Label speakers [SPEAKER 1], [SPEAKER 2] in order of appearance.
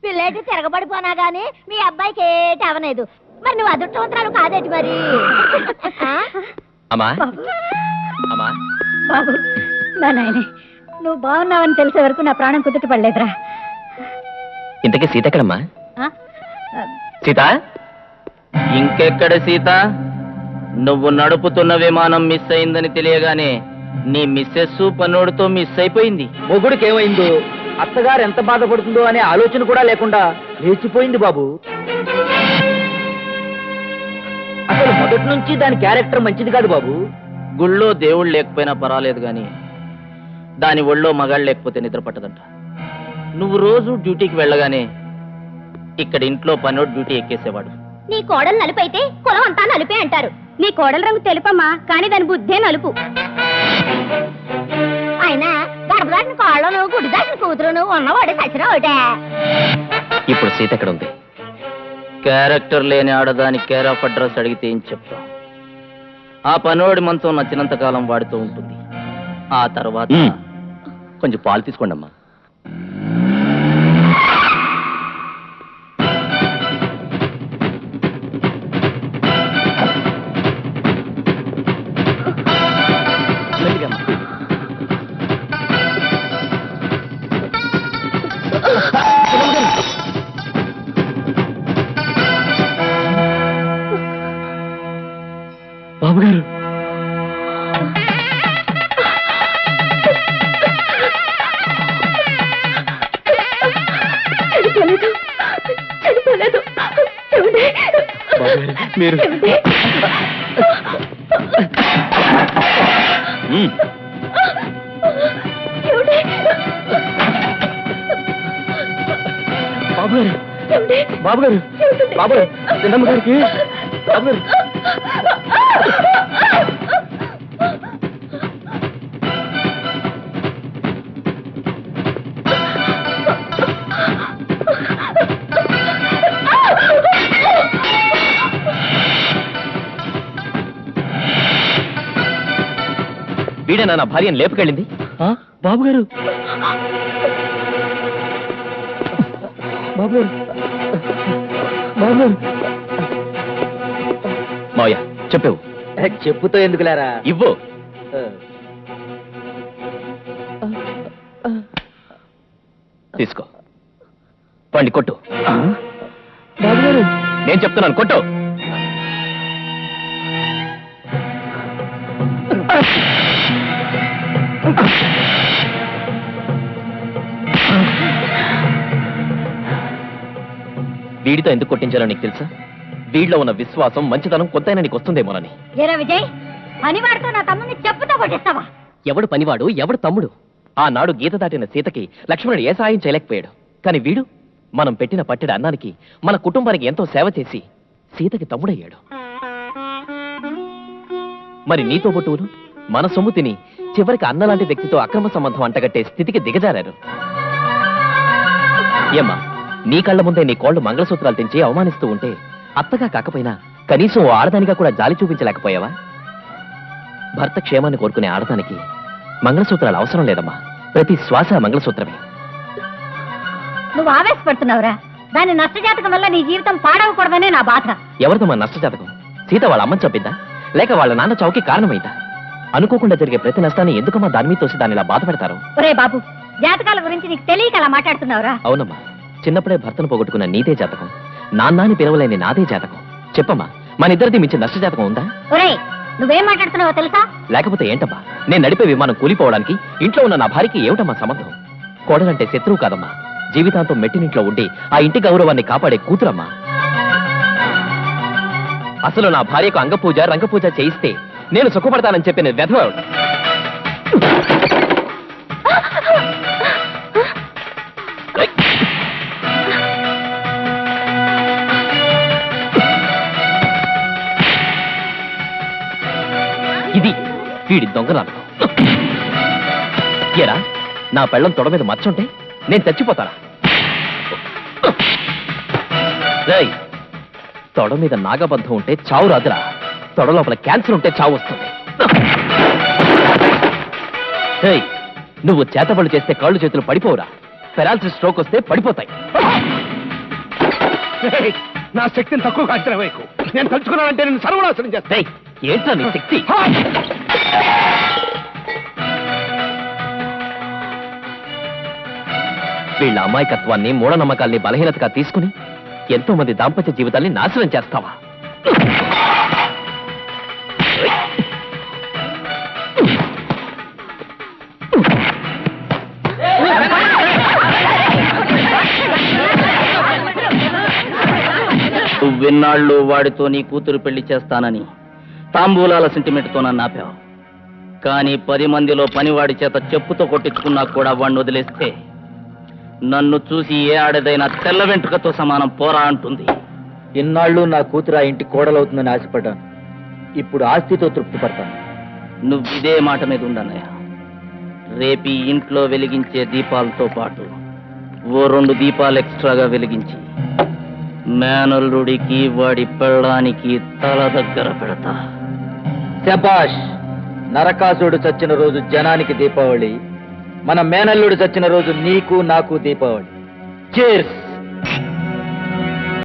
[SPEAKER 1] పిల్లేటి తిరగబడిపోనా గానీ మీ అబ్బాయికి ఏటి అవలేదు. మరి నువ్వు అదృష్టవంతురాలు కాదేటి మరి?
[SPEAKER 2] అమ్మా అమ్మా
[SPEAKER 1] బాబు, నా నాయనే, నువ్వు బాగున్నావని తెలిసే వరకు నా ప్రాణం కుదుట పడలేదురా.
[SPEAKER 2] ఇంతకీ సీత ఎక్కడమ్మా? సీత, ఇంకెక్కడ సీత? నువ్వు నడుపుతున్న విమానం మిస్ అయిందని తెలియగానే నీ మిస్సెస్ పన్నోడితో మిస్ అయిపోయింది.
[SPEAKER 3] మొగుడికి ఏమైందో, అత్తగారు ఎంత బాధపడుతుందో అనే ఆలోచన కూడా లేకుండా లేచిపోయింది బాబు. అసలు మొదటి నుంచి దాని క్యారెక్టర్ మంచిది కాదు బాబు.
[SPEAKER 2] గుళ్ళో దేవుళ్ళు లేకపోయినా పర్వాలేదు గాని దాని ఒళ్ళో మగాళ్ళు లేకపోతే నిద్ర పట్టదంట. నువ్వు రోజు డ్యూటీకి వెళ్ళగానే ఇక్కడ ఇంట్లో పనోడు డ్యూటీ ఎక్కేసేవాడు.
[SPEAKER 1] నీ కోడలు నలుపైతే కులం అంతా నలిపే అంటారు. నీ కోడల రంగు తెలుపమ్మా, కానీ దాని బుద్ధే నలుపు. అయినా గడప దాటిన కోళ్ళను గుడి దాటిన కూతురును ఉన్నవాడే సచ్చినా ఒకటే.
[SPEAKER 2] ఇప్పుడు సీత ఎక్కడ ఉంది? క్యారెక్టర్ లేని ఆడదాని కేర్ ఆఫ్ అడ్రస్ అడిగితే ఏం చెప్తాం? ఆ పనోడి మంచం నచ్చినంత కాలం వాడుతూ ఉంటుంది. ఆ తర్వాత కొంచెం పాలు తీసుకోండి అమ్మా. బాబు గారు, మీరు బాబు గారు, బాబు గారు, బాబు గారు, చిన్నమ్మ గారికి బాబు గారు. వీడేనా నా భార్యను లేపుకెళ్ళింది? బాబు గారు, బాబు గారు, బాబు గారు. మావయ్య చెప్పేవు.
[SPEAKER 3] చెప్పుతో ఎందుకులేరా,
[SPEAKER 2] ఇవ్వు. తీసుకో, పండి కొట్టు.
[SPEAKER 3] బాబు గారు,
[SPEAKER 2] నేను చెప్తున్నాను, కొట్టు. వీడితో ఎందుకు కొట్టించాలో నీకు తెలుసా? వీడిలో ఉన్న విశ్వాసం, మంచితనం కొంతైనా నీకు వస్తుందేమోనని.
[SPEAKER 1] విజయ్, పనివాడితో నా తమ్ముని చెప్పుతో కొట్టిస్తావా?
[SPEAKER 2] ఎవడు పనివాడు, ఎవడు తమ్ముడు? ఆనాడు గీత దాటిన సీతకి లక్ష్మణుడు ఏ సాయం చేయలేకపోయాడు. కానీ వీడు మనం పెట్టిన పట్టెడ అన్నానికి, మన కుటుంబానికి ఎంతో సేవ చేసి సీతకి తమ్ముడయ్యాడు. మరి నీతో బొట్టువులు మన సొమ్ము తిని చివరికి అన్నలాంటి వ్యక్తితో అక్రమ సంబంధం అంటగట్టే స్థితికి దిగజారారు. ఏమ్మా, నీ కళ్ళ ముందే నీ కోళ్లు మంగళసూత్రాలు తెంచి అవమానిస్తూ ఉంటే అత్తగా కాకపోయినా కనీసం ఓ ఆడదానిగా కూడా జాలి చూపించలేకపోయావా? భర్త క్షేమాన్ని కోరుకునే ఆడదానికి మంగళసూత్రాలు అవసరం లేదమ్మా. ప్రతి శ్వాస మంగళసూత్రమే.
[SPEAKER 1] నువ్వు ఆవేశపడుతున్నావురా. దాని నష్టజాతకం వల్ల నీ జీవితం పాడవకూడదనే నా బాధ.
[SPEAKER 2] ఎవరిదమ్మా నష్టజాతకం? సీత వాళ్ళ అమ్మని చంపిందా, లేక వాళ్ళ నాన్న చౌకి కారణమైందా? అనుకోకుండా జరిగే ప్రతి నష్టాన్ని ఎందుకమ్మా దాని మీద తోసి దాన్ని ఇలా బాధ పెడతారు?
[SPEAKER 1] ఒరే బాబు, జాతకాల గురించి నీకు తెలియక అలా మాట్లాడుతున్నావురా?
[SPEAKER 2] అవునమ్మా, చిన్నప్పుడే భర్తను పోగొట్టుకున్న నీదే జాతకం, నాన్నాని పిలవలేని నాదే జాతకం. చెప్పమ్మా, మన ఇద్దరిది మించి నష్ట జాతకం ఉందా?
[SPEAKER 1] ఒరే, నువ్వేం మాట్లాడుతున్నావో తెలుసా?
[SPEAKER 2] లేకపోతే ఏంటమ్మా, నేను నడిపే విమానం కూలిపోవడానికి ఇంట్లో ఉన్న నా భార్యకి ఏమిటమ్మా సంబంధం? కోడలంటే శత్రువు కాదమ్మా, జీవితాంతం మెట్టినింట్లో ఉండి ఆ ఇంటి గౌరవాన్ని కాపాడే కూతురమ్మా. అసలు నా భార్యకు అంగపూజ రంగపూజ చేయిస్తే నేను సుఖపడతానని చెప్పిన వెధవ. ఇది వీడి దొంగ నాటకం. ఏరా, నా పెళ్ళం తొడ మీద మచ్చుంటే నేను చచ్చిపోతానా? రేయ్, తొడ మీద నాగబంధం ఉంటే చావు రాదురా. తొడ లోపల క్యాన్సర్ ఉంటే చావు వస్తుంది. రేయ్, నువ్వు చేతబడులు చేస్తే కాళ్ళు చేతులు పడిపోవురా. పెరాలసిస్ స్ట్రోక్ వస్తే పడిపోతాయి.
[SPEAKER 4] నా శక్తిని తక్కువగా అంచనా వేయకు. నేను తలుచుకున్నానంటే నేను సర్వనాశనం చేస్తాను.
[SPEAKER 2] ఏంటో నీ శక్తి? వీళ్ళ అమాయకత్వాన్ని మూఢనమ్మకాల్ని బలహీనతగా తీసుకుని ఎంతో మంది దాంపత్య జీవితాల్ని నాశనం చేస్తావా? నువ్వెన్నాళ్ళు వాడితో నీ కూతురు పెళ్లి చేస్తానని తాంబూలాల సెంటిమెంట్తో నన్ను ఆపావు. కానీ 10 మందిలో పనివాడి చేత చెప్పుతో కొట్టించుకున్నా కూడా వాడిని వదిలేస్తే నన్ను చూసి ఏ ఆడదైనా తెల్ల వెంట్రుకతో సమానం పోరా అంటుంది.
[SPEAKER 3] ఇన్నాళ్ళు నా కూతురు ఆ ఇంటి కోడలవుతుందని ఆశపడ్డాను. ఇప్పుడు ఆస్తితో తృప్తి పడతాను.
[SPEAKER 2] నువ్వు ఇదే మాట మీద ఉండన్నయ్య. రేపు ఈ ఇంట్లో వెలిగించే దీపాలతో పాటు ఓ 2 దీపాలు ఎక్స్ట్రాగా వెలిగించి మేనల్లుడికి వాడి పెళ్ళానికి తల దగ్గర పెడతా.
[SPEAKER 3] శబాష్. నరకాసుడు చచ్చిన రోజు జనానికి దీపావళి, మన మేనల్లుడు చచ్చిన రోజు నీకు నాకు దీపావళి. చేర్స్.